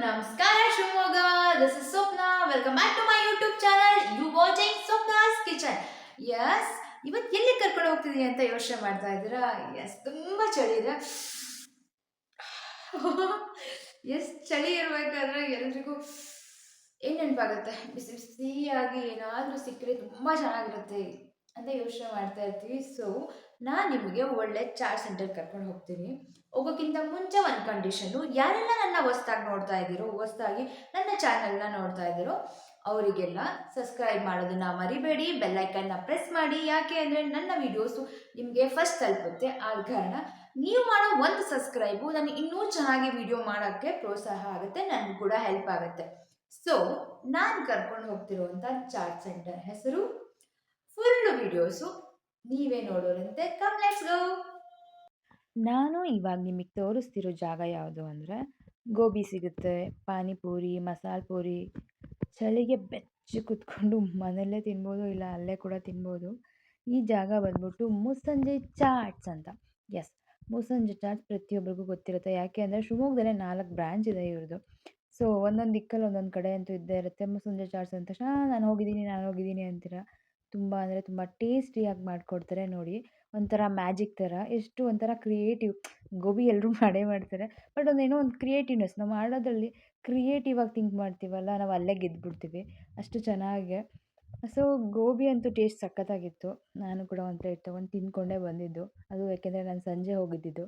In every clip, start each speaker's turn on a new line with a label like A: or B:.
A: Namaskara Shumoga, this is Swapna. Welcome back to my YouTube channel. You watching Swapna's Kitchen. Yes, ಇವತ್ತು ಎಲ್ಲಿ ಕರ್ಕೊಂಡು ಹೋಗ್ತಿದೀನಿ ಅಂತ ಯೋಚನೆ ಮಾಡ್ತಾ ಇದ್ದೀರಾ? ಎಸ್, ತುಂಬಾ ಚಳಿ ಇದೆ. ಎಸ್, ಚಳಿ ಇರಬೇಕಾದ್ರೆ ಎಲ್ರಿಗೂ ಏನ್ ನೆನಪಾಗುತ್ತೆ? ಬಿಸಿ ಬಿಸಿಯಾಗಿ ಏನಾದ್ರೂ ಸಿಕ್ಕರೆ ತುಂಬಾ ಚೆನ್ನಾಗಿರುತ್ತೆ ಅಂತ ಯೋಚನೆ ಮಾಡ್ತಾ ಇರ್ತೀವಿ. ಸೊ ನಾನು ನಿಮಗೆ ಒಳ್ಳೆ ಚಾಟ್ ಸೆಂಟರ್ ಕರ್ಕೊಂಡು ಹೋಗ್ತೀನಿ. ಹೋಗೋಕ್ಕಿಂತ ಮುಂಚೆ ಒಂದು ಕಂಡೀಷನ್ನು, ಯಾರೆಲ್ಲ ನನ್ನ ಹೊಸ್ದಾಗಿ ನೋಡ್ತಾ ಇದ್ದೀರೋ, ಹೊಸ್ದಾಗಿ ನನ್ನ ಚಾನಲ್ನ ನೋಡ್ತಾ ಇದ್ದೀರೋ ಅವರಿಗೆಲ್ಲ ಸಬ್ಸ್ಕ್ರೈಬ್ ಮಾಡೋದನ್ನ ಮರಿಬೇಡಿ, ಬೆಲ್ಲೈಕನ್ನ ಪ್ರೆಸ್ ಮಾಡಿ. ಯಾಕೆ ಅಂದರೆ ನನ್ನ ವಿಡಿಯೋಸು ನಿಮಗೆ ಫಸ್ಟ್ ತಲುಪುತ್ತೆ. ಆದ ಕಾರಣ ನೀವು ಮಾಡೋ ಒಂದು ಸಬ್ಸ್ಕ್ರೈಬು ನನಗೆ ಇನ್ನೂ ಚೆನ್ನಾಗಿ ವಿಡಿಯೋ ಮಾಡೋಕ್ಕೆ ಪ್ರೋತ್ಸಾಹ ಆಗುತ್ತೆ, ನನಗೂ ಕೂಡ ಹೆಲ್ಪ್ ಆಗುತ್ತೆ. ಸೊ ನಾನು ಕರ್ಕೊಂಡು ಹೋಗ್ತಿರುವಂಥ ಚಾಟ್ ಸೆಂಟರ್ ಹೆಸರು ಫುಲ್ ವಿಡಿಯೋಸು ನೀವೇ ನೋಡೋರಂತೆ. Come let's go. ನಾನು ಇವಾಗ ನಿಮಗೆ ತೋರಿಸ್ತಿರೋ ಜಾಗ ಯಾವುದು ಅಂದರೆ, ಗೋಬಿ ಸಿಗುತ್ತೆ, ಪಾನಿಪೂರಿ, ಮಸಾಲೆ ಪೂರಿ, ಚಳಿಗೆ ಬೆಚ್ಚಿ ಕುತ್ಕೊಂಡು ಮನೆಯಲ್ಲೇ ತಿನ್ಬೋದು, ಇಲ್ಲ ಅಲ್ಲೇ ಕೂಡ ತಿನ್ಬೋದು. ಈ ಜಾಗ ಬಂದ್ಬಿಟ್ಟು ಮುಸ್ಸಂಜೆ ಚಾಟ್ಸ್ ಅಂತ. ಎಸ್, ಮುಸ್ಸಂಜೆ ಚಾಟ್ಸ್ ಪ್ರತಿಯೊಬ್ಬರಿಗೂ ಗೊತ್ತಿರುತ್ತೆ. ಯಾಕೆ ಅಂದರೆ ಶಿವಮೊಗ್ಗದಲ್ಲೇ 4 ಬ್ರ್ಯಾಂಚ್ ಇದೆ ಇವ್ರದ್ದು. ಸೊ ಒಂದೊಂದು ದಿಕ್ಕಲ್ಲಿ ಒಂದೊಂದು ಕಡೆ ಅಂತೂ ಇದ್ದೇ ಇರುತ್ತೆ. ಮುಸ್ಸಂಜೆ ಚಾಟ್ಸ್ ಅಂದ ತಕ್ಷಣ ನಾನು ಹೋಗಿದ್ದೀನಿ ಅಂತೀರ. ತುಂಬ ಅಂದರೆ ತುಂಬ ಟೇಸ್ಟಿಯಾಗಿ ಮಾಡಿಕೊಡ್ತಾರೆ ನೋಡಿ. ಒಂಥರ ಮ್ಯಾಜಿಕ್ ಥರ, ಎಷ್ಟು ಒಂಥರ ಕ್ರಿಯೇಟಿವ್. ಗೋಬಿ ಎಲ್ಲರೂ ಮಾಡೇ ಮಾಡ್ತಾರೆ, ಬಟ್ ಒಂದೇನೋ ಒಂದು ಕ್ರಿಯೇಟಿವ್ನೆಸ್ ನಾವು ಮಾಡೋದ್ರಲ್ಲಿ ಕ್ರಿಯೇಟಿವ್ ಆಗಿ ಥಿಂಕ್ ಮಾಡ್ತೀವಲ್ಲ, ನಾವು ಅಲ್ಲೇ ಗೆದ್ದುಬಿಡ್ತೀವಿ ಅಷ್ಟು ಚೆನ್ನಾಗಿ. ಸೊ ಗೋಬಿ ಅಂತೂ ಟೇಸ್ಟ್ ಸಖತ್ತಾಗಿತ್ತು. ನಾನು ಕೂಡ ಒಂದು ಪ್ಲೇಟ್ ತೊಗೊಂಡು ತಿಂದ್ಕೊಂಡೇ ಬಂದಿದ್ದು, ಅದು ಯಾಕೆಂದರೆ ನಾನು ಸಂಜೆ ಹೋಗಿದ್ದಿದ್ದು.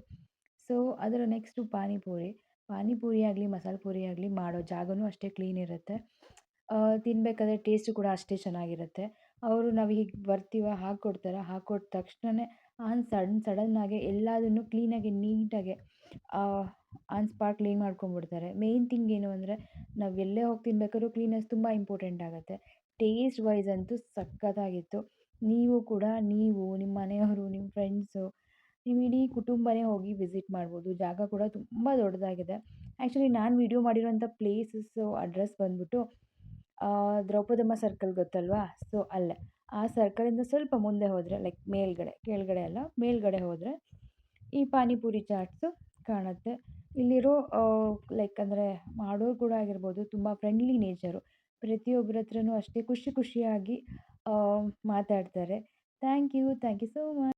A: ಸೊ ಅದರ ನೆಕ್ಸ್ಟು ಪಾನಿಪೂರಿ ಆಗಲಿ ಮಸಾಲೆ ಪೂರಿ ಆಗಲಿ ಮಾಡೋ ಜಾಗನೂ ಅಷ್ಟೇ ಕ್ಲೀನ್ ಇರುತ್ತೆ. ತಿನ್ನಬೇಕಾದ್ರೆ ಟೇಸ್ಟು ಕೂಡ ಅಷ್ಟೇ ಚೆನ್ನಾಗಿರುತ್ತೆ. ಅವರು ನಾವು ಹೀಗೆ ಬರ್ತೀವ ಹಾಕ್ಕೊಡ್ತಾರೆ, ಹಾಕ್ಕೊಟ್ಟ ತಕ್ಷಣವೇ ಸಡನ್ನಾಗಿ ಎಲ್ಲದನ್ನು ಕ್ಲೀನಾಗಿ ನೀಟಾಗಿ ಆನ್ ಸ್ಪಾಟ್ ಕ್ಲೀನ್ ಮಾಡ್ಕೊಂಡ್ಬಿಡ್ತಾರೆ. ಮೇಯ್ನ್ ಥಿಂಗ್ ಏನು ಅಂದರೆ, ನಾವು ಎಲ್ಲೇ ಹೋಗಿ ತಿನ್ಬೇಕಾದ್ರೂ ಕ್ಲೀನೆಸ್ ತುಂಬ ಇಂಪಾರ್ಟೆಂಟ್ ಆಗುತ್ತೆ. ಟೇಸ್ಟ್ ವೈಸ್ ಅಂತೂ ಸಖತ್ತಾಗಿತ್ತು. ನೀವು ಕೂಡ ನಿಮ್ಮ ಮನೆಯವರು, ನಿಮ್ಮ ಫ್ರೆಂಡ್ಸು, ನಿಮ್ಮ ಇಡೀ ಕುಟುಂಬನೇ ಹೋಗಿ ವಿಸಿಟ್ ಮಾಡ್ಬೋದು. ಜಾಗ ಕೂಡ ತುಂಬ ದೊಡ್ಡದಾಗಿದೆ. ಆ್ಯಕ್ಚುಲಿ ನಾನು ವಿಡಿಯೋ ಮಾಡಿರೋಂಥ ಪ್ಲೇಸಸ್ಸು ಅಡ್ರೆಸ್ ಬಂದ್ಬಿಟ್ಟು ದ್ರೌಪದಮ್ಮ ಸರ್ಕಲ್ ಗೊತ್ತಲ್ವಾ? ಸೊ ಅಲ್ಲೇ ಆ ಸರ್ಕಲಿಂದ ಸ್ವಲ್ಪ ಮುಂದೆ ಹೋದರೆ, ಲೈಕ್ ಮೇಲ್ಗಡೆ, ಕೆಳಗಡೆ ಅಲ್ಲ ಮೇಲ್ಗಡೆ ಹೋದರೆ ಈ ಪಾನಿಪುರಿ ಚಾಟ್ಸು ಕಾಣುತ್ತೆ. ಇಲ್ಲಿರೋ ಲೈಕ್ ಅಂದರೆ ಮಾಡೋರು ಕೂಡ ಆಗಿರ್ಬೋದು, ತುಂಬ ಫ್ರೆಂಡ್ಲಿ ನೇಚರು. ಪ್ರತಿಯೊಬ್ಬರ ಹತ್ರನೂ ಅಷ್ಟೇ ಖುಷಿಯಾಗಿ ಮಾತಾಡ್ತಾರೆ. Thank you so much.